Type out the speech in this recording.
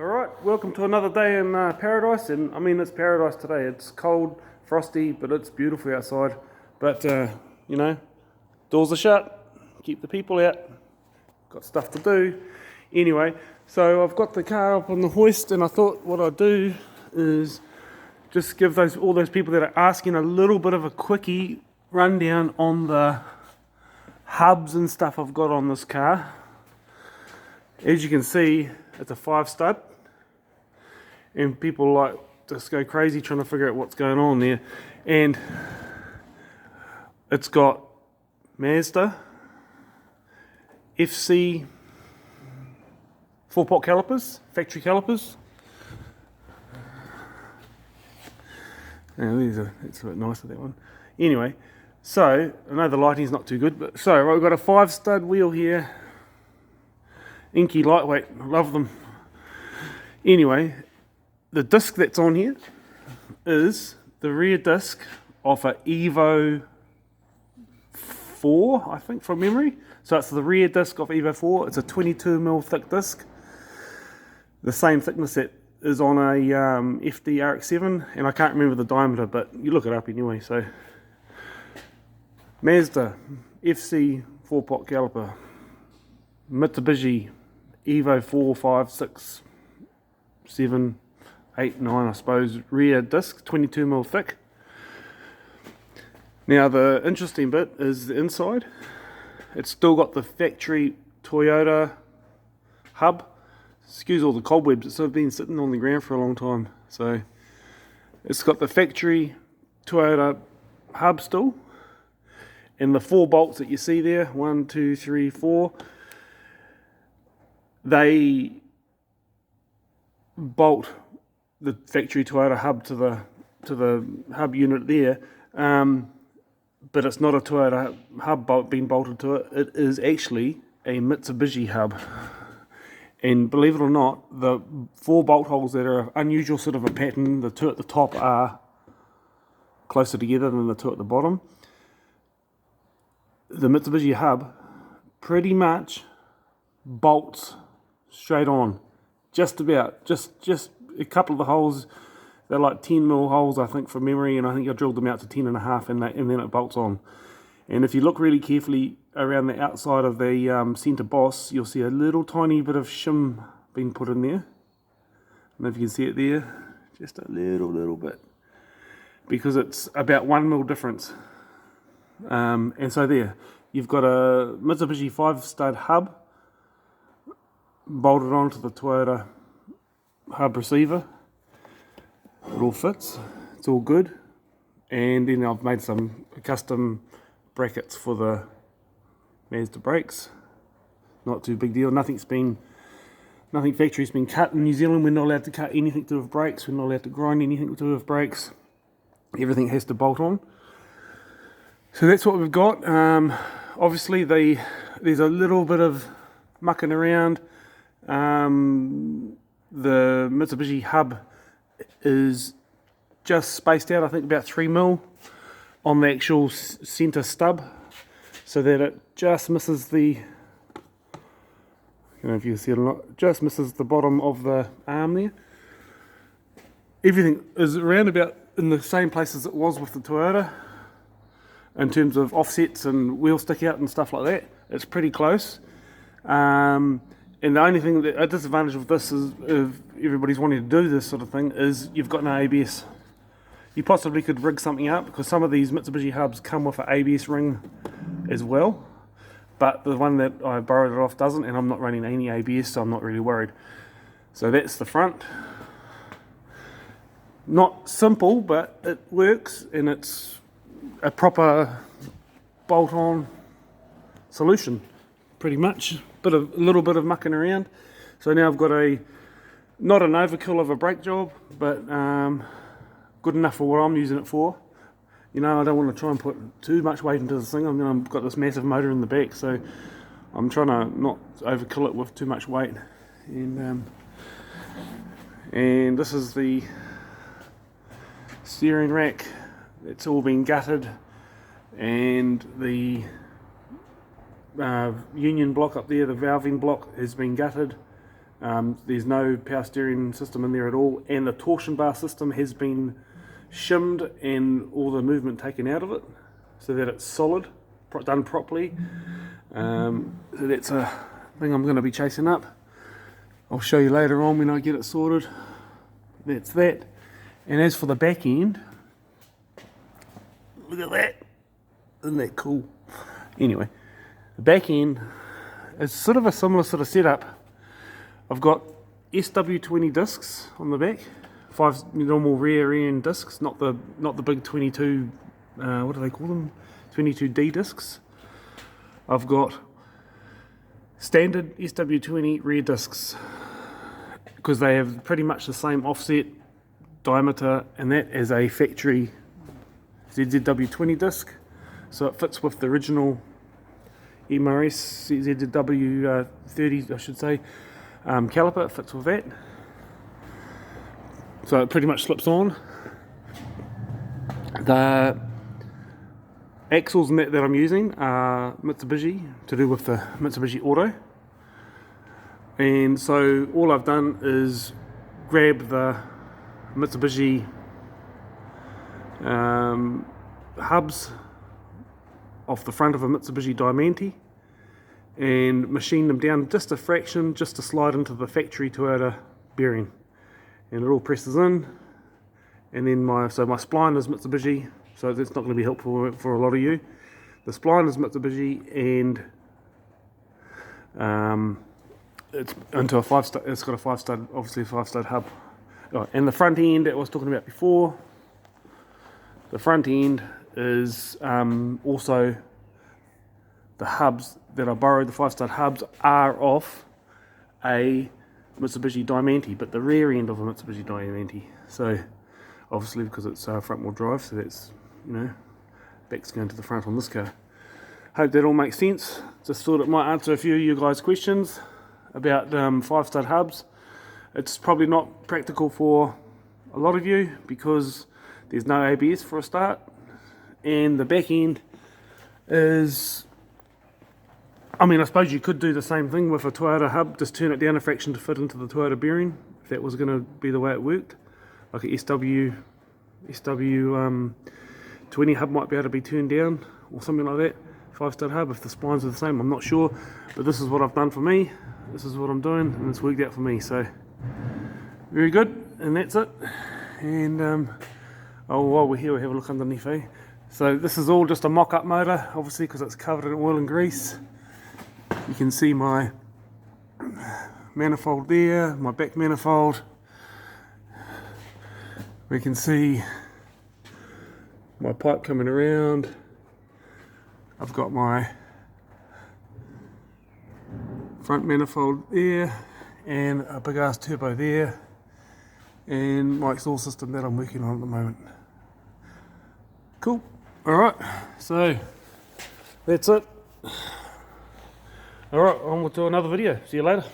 Alright, welcome to another day in paradise, and I mean it's paradise today. It's cold, frosty, but it's beautiful outside. But, you know, doors are shut, keep the people out, got stuff to do. Anyway, so I've got the car up on the hoist, and I thought what I'd do is just give all those people that are asking a little bit of a quickie rundown on the hubs and stuff I've got on this car. As you can see, it's a 5-stud, and people like just go crazy trying to figure out what's going on there. And it's got Mazda FC 4-pot calipers, factory calipers. Now it's a bit nicer, that one. Anyway, so I know the lighting's not too good, but so we've got a 5-stud wheel here. Inky, lightweight, I love them. Anyway, the disc that's on here is the rear disc of a Evo 4, I think, from memory. So it's the rear disc of Evo 4. It's a 22mm thick disc, the same thickness that is on a FD RX-7, and I can't remember the diameter, but you look it up anyway. So Mazda FC 4-pot caliper, Mitsubishi Evo 4, 5, 6, 7, 8, 9, I suppose, rear disc, 22mm thick. Now the interesting bit is the inside. It's still got the factory Toyota hub. Excuse all the cobwebs, it's sort of been sitting on the ground for a long time. So it's got the factory Toyota hub still. And the 4 bolts that you see there, 1, 2, 3, 4, they bolt the factory Toyota hub to the hub unit there, but it's not a Toyota hub being bolted to it. It is actually a Mitsubishi hub, and believe it or not, the 4 bolt holes that are unusual sort of a pattern, the 2 at the top are closer together than the 2 at the bottom. The Mitsubishi hub pretty much bolts straight on, just about, just a couple of the holes, they're like 10mm holes I think from memory, and I think I drilled them out to 10.5, and then it bolts on. And if you look really carefully around the outside of the centre boss, you'll see a little tiny bit of shim being put in there. I don't know if you can see it there, just a little bit, because it's about 1mm difference. And so there, you've got a Mitsubishi 5-stud hub bolted onto the Toyota hub receiver. It all fits, it's all good. And then I've made some custom brackets for the Mazda brakes. Not too big deal, nothing factory's been cut in New Zealand. We're not allowed to cut anything to do with brakes, we're not allowed to grind anything to do with brakes. Everything has to bolt on. So that's what we've got. Obviously there's a little bit of mucking around. The Mitsubishi hub is just spaced out, I think about 3mm on the actual centre stub, so that it just misses the, I don't know if you can see it or not, just misses the bottom of the arm there. Everything is around about in the same place as it was with the Toyota in terms of offsets and wheel stick out and stuff like that. It's pretty close. And the only thing, a disadvantage of this is, if everybody's wanting to do this sort of thing, is you've got no ABS. You possibly could rig something up, because some of these Mitsubishi hubs come with an ABS ring as well, but the one that I borrowed it off doesn't, and I'm not running any ABS, so I'm not really worried. So that's the front. Not simple, but it works, and it's a proper bolt-on solution, pretty much. A little bit of mucking around. So now I've got not an overkill of a brake job, but good enough for what I'm using it for. You know, I don't want to try and put too much weight into this thing. I've got this massive motor in the back, so I'm trying to not overkill it with too much weight. And this is the steering rack. It's all been gutted, and the union block up there, the valving block, has been gutted. There's no power steering system in there at all, and the torsion bar system has been shimmed and all the movement taken out of it so that it's solid, done properly. So that's a thing I'm going to be chasing up. I'll show you later on when I get it sorted. That's that. And as for the back end, look at that. Isn't that cool? Anyway, the back end is sort of a similar sort of setup. I've got zzw30 discs on the back, 5 normal rear end discs, not the big 22. What do they call them? 22D discs. I've got standard zzw20 rear discs because they have pretty much the same offset, diameter, and that as a factory zzw20 disc. So it fits with the original MRS zzw30, I should say, caliper. It fits with that. So it pretty much slips on. The axles and that I'm using are Mitsubishi, to do with the Mitsubishi Auto. And so all I've done is grab the Mitsubishi hubs off the front of a Mitsubishi Diamante and machine them down just a fraction, just to slide into the factory Toyota bearing. And it all presses in, and then my spline is Mitsubishi, so that's not going to be helpful for a lot of you. The spline is Mitsubishi, and it's into a 5-stud. It's got a 5-stud, obviously a 5-stud hub. Oh, and the front end that I was talking about before. The front end is also the hubs that I borrowed. The 5-stud hubs are off a Mitsubishi Diamante, but the rear end of a Mitsubishi Diamante. So obviously because it's front wheel drive, so that's, you know, back's going to the front on this car. Hope that all makes sense. Just thought it might answer a few of you guys' questions about 5-stud hubs. It's probably not practical for a lot of you because there's no ABS for a start, and the back end is, I mean, I suppose you could do the same thing with a Toyota hub, just turn it down a fraction to fit into the Toyota bearing, if that was going to be the way it worked. Like a zzw20 hub might be able to be turned down, or something like that. 5-stud hub, if the splines are the same, I'm not sure. But this is what I've done for me, this is what I'm doing, and it's worked out for me. So, very good, and that's it. And, oh, while we're here, we'll have a look underneath, eh? So this is all just a mock-up motor, obviously, because it's covered in oil and grease. You can see my manifold there, my back manifold. We can see my pipe coming around. I've got my front manifold there, and a big ass turbo there, and my exhaust system that I'm working on at the moment. Cool. Alright, so that's it. Alright, on to another video. See you later.